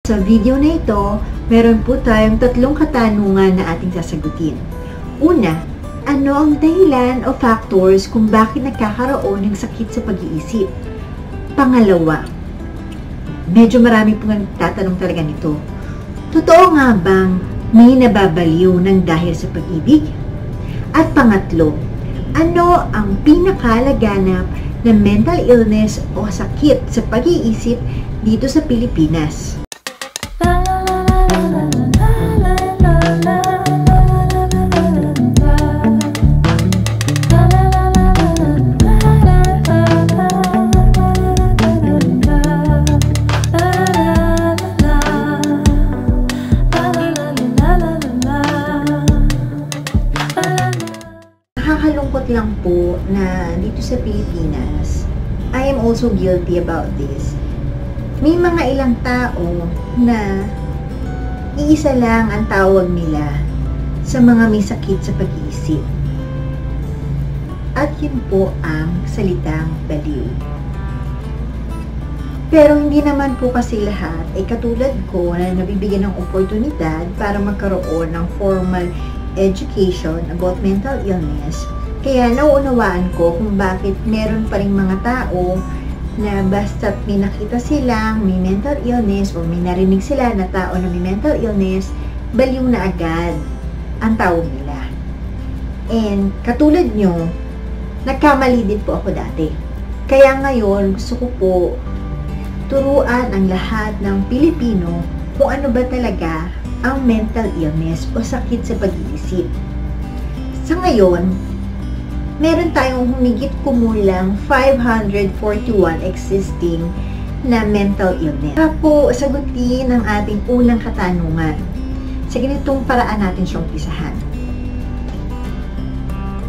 Sa video na ito, meron po tayong tatlong katanungan na ating sasagutin. Una, ano ang dahilan o factors kung bakit nagkakaroon ng sakit sa pag-iisip? Pangalawa, medyo marami pong nagtatanong talaga nito. Totoo nga bang may nababaliw ng dahil sa pag-ibig? At pangatlo, ano ang pinakalaganap na mental illness o sakit sa pag-iisip dito sa Pilipinas? Nakakalungkot lang po na dito sa Pilipinas, I am also guilty about this. May mga ilang tao na iisa lang ang tawag nila sa mga may sakit sa pag-iisip. At yun po ang salitang baliw. Pero hindi naman po kasi lahat ay katulad ko na nabibigyan ng oportunidad para magkaroon ng formal education about mental illness. Kaya nauunawaan ko kung bakit meron pa ring mga tao na basta't may nakita silang may mental illness o may narinig sila na tao na may mental illness, baliw na agad ang tawag nila. And katulad nyo, nagkamali din po ako dati. Kaya ngayon gusto ko po turuan ang lahat ng Pilipino kung ano ba talaga ang mental illness o sakit sa pag-iisip. Sa ngayon, meron tayong humigit kumulang 541 existing na mental illness. Para po sagutin ang ating unang katanungan, sa ganitong paraan natin siyang umpisahan.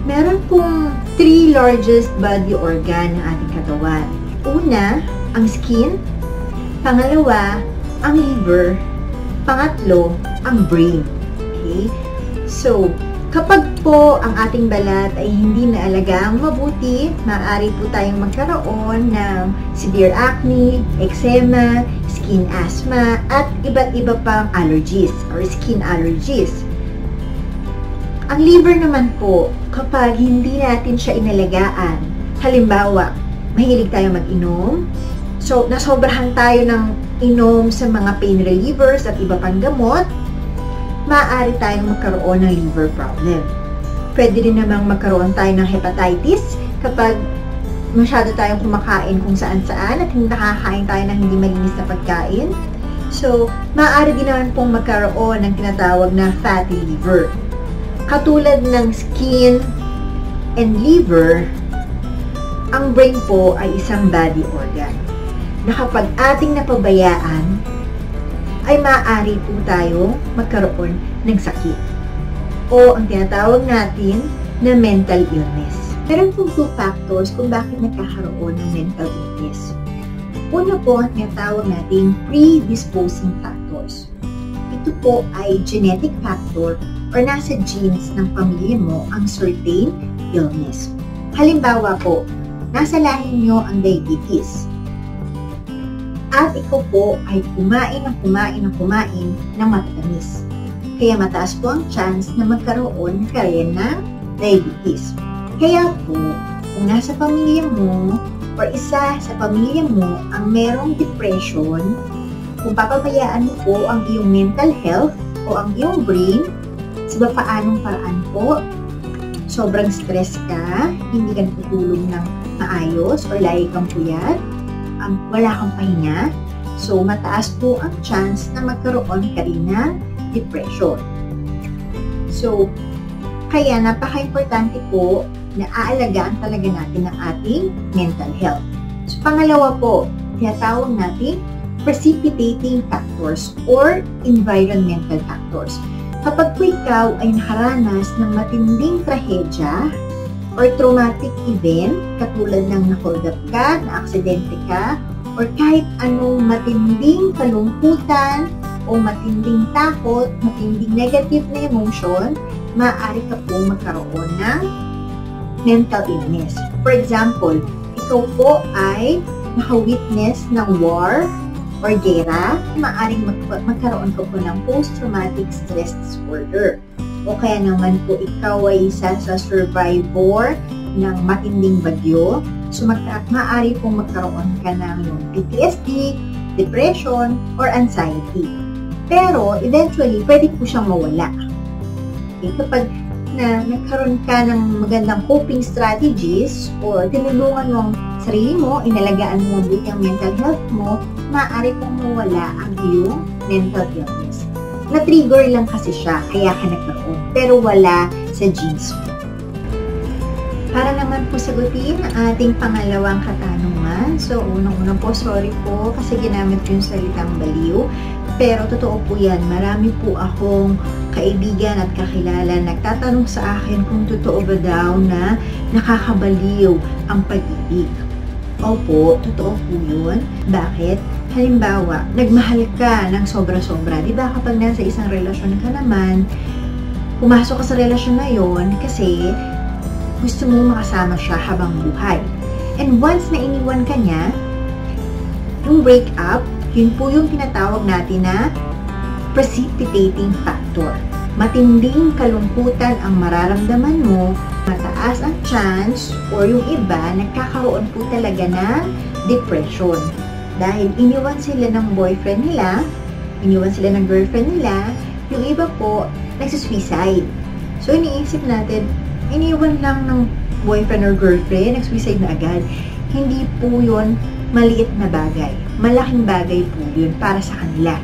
Meron pong 3 largest body organ ng ating katawan. Una, ang skin. Pangalawa, ang liver. Pangatlo, ang brain. Okay? So, kapag po ang ating balat ay hindi naalagang mabuti, maaari po tayong magkaroon ng severe acne, eczema, skin asthma, at iba't iba pang allergies or skin allergies. Ang liver naman po, kapag hindi natin siya inalagaan, halimbawa, mahilig tayo mag-inom, so nasobrahan tayo ng inom sa mga pain relievers at iba pang gamot, maaari tayong magkaroon ng liver problem. Pwede din namang magkaroon tayo ng hepatitis kapag masyado tayong kumakain kung saan-saan at hindi nakakain tayo ng hindi malinis na pagkain. So, maaari din naman pong magkaroon ng tinatawag na fatty liver. Katulad ng skin and liver, ang brain po ay isang body organ na kapag ating napabayaan, ay maaari po tayo magkaroon ng sakit o ang tinatawag natin na mental illness. Meron pong 2 factors kung bakit nagkakaroon ng mental illness. Una po ang tinatawag natin predisposing factors. Ito po ay genetic factor or nasa genes ng pamilya mo ang certain illness. Halimbawa po, nasa lahi nyo ang diabetes. At ikaw po ay kumain ng matatamis. Kaya mataas po ang chance na magkaroon ka rin ng diabetes. Kaya po, kung nasa pamilya mo or isa sa pamilya mo ang merong depression, kung papabayaan mo po ang iyong mental health o ang iyong brain, sa paanong paraan po, sobrang stress ka, hindi ka natutulog ng maayos or lagi kang puyat, wala kang pahinga, so mataas po ang chance na magkaroon ka rin ng depression. So, kaya napaka-importante po na aalagaan talaga natin ang ating mental health. So, pangalawa po, tinatawag natin precipitating factors or environmental factors. Kapag po ikaw ay nakaranas ng matinding trahedya or traumatic event, katulad ng na-hold up ka, na-aksidente ka, or kahit anong matinding kalungkutan o matinding takot, matinding negative na emotion, maaari ka po magkaroon ng mental illness. For example, ikaw po ay naka-witness ng war or gera, maaaring magkaroon ka po ng post-traumatic stress disorder. O kaya naman po ikaw ay isa sa survivor ng matinding bagyo, so maaari pong magkaroon ka ng PTSD, depression, or anxiety. Pero eventually, pwede po siyang mawala. Okay? Kapag nagkaroon ka ng magandang coping strategies or tinulungan mo ang sarili mo, inalagaan mo mabuti ang mental health mo, maaari pong mawala ang iyong mental illness. Na-trigger lang kasi siya, kaya ka nagkaroon. Pero wala sa genes mo. Para naman po sagutin ang ating pangalawang katanungan. So, unang-unang po, sorry po kasi ginamit ko yung salitang baliw. Pero totoo po yan, marami po akong kaibigan at kakilala nagtatanong sa akin kung totoo ba daw na nakakabaliw ang pag-ibig. Opo, totoo po yun. Bakit? Halimbawa, nagmahal ka ng sobra-sobra. Di ba kapag nasa isang relasyon ka naman, pumasok ka sa relasyon na yon kasi gusto mo makasama siya habang buhay. And once na iniwan ka niya, yung breakup, yun po yung tinatawag natin na precipitating factor. Matinding kalungkutan ang mararamdaman mo, mataas ang chance or yung iba nagkakaroon po talaga ng depression. Dahil iniwan sila ng boyfriend nila, iniwan sila ng girlfriend nila, yung iba po nagsisuicide. So iniisip natin, iniwan lang ng boyfriend or girlfriend, nagsuicide na agad. Hindi po yun maliit na bagay. Malaking bagay po yun para sa kanila.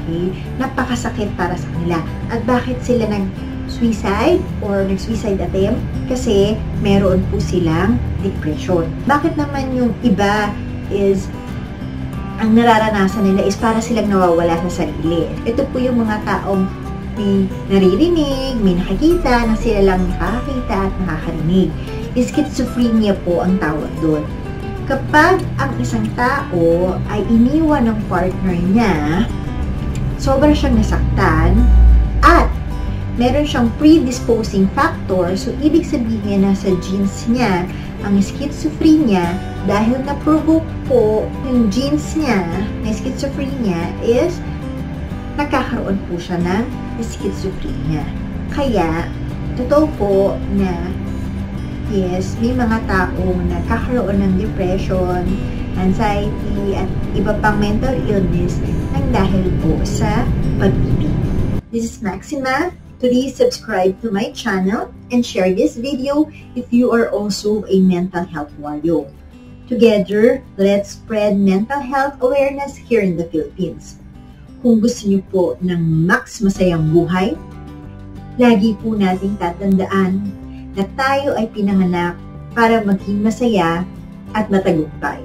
Okay? Napakasakit para sa kanila. At bakit sila nag-suicide or nag-suicide attempt? Kasi meron po silang depression. Bakit naman yung iba is ang nararanasan nila is para silang nawawala sa sarili. Ito po yung mga taong may naririnig, may nakikita, na sila lang nakakakita at nakakarinig. Schizophrenia po ang tawag doon. Kapag ang isang tao ay iniwan ng partner niya, sobrang siyang nasaktan, at meron siyang predisposing factor, so ibig sabihin na sa genes niya, ang schizophrenia, dahil na-provoke po yung genes niya na schizophrenia is nagkakaroon po siya ng schizophrenia. Kaya, totoo po na yes, may mga taong nagkakaroon ng depression, anxiety, at iba pang mental illness nang dahil po sa pag-ibig. This is Maxima. Please subscribe to my channel and share this video if you are also a mental health warrior. Together, let's spread mental health awareness here in the Philippines. Kung gusto niyo po ng max masayang buhay, lagi po nating tatandaan na tayo ay pinanganak para maging masaya at matagumpay.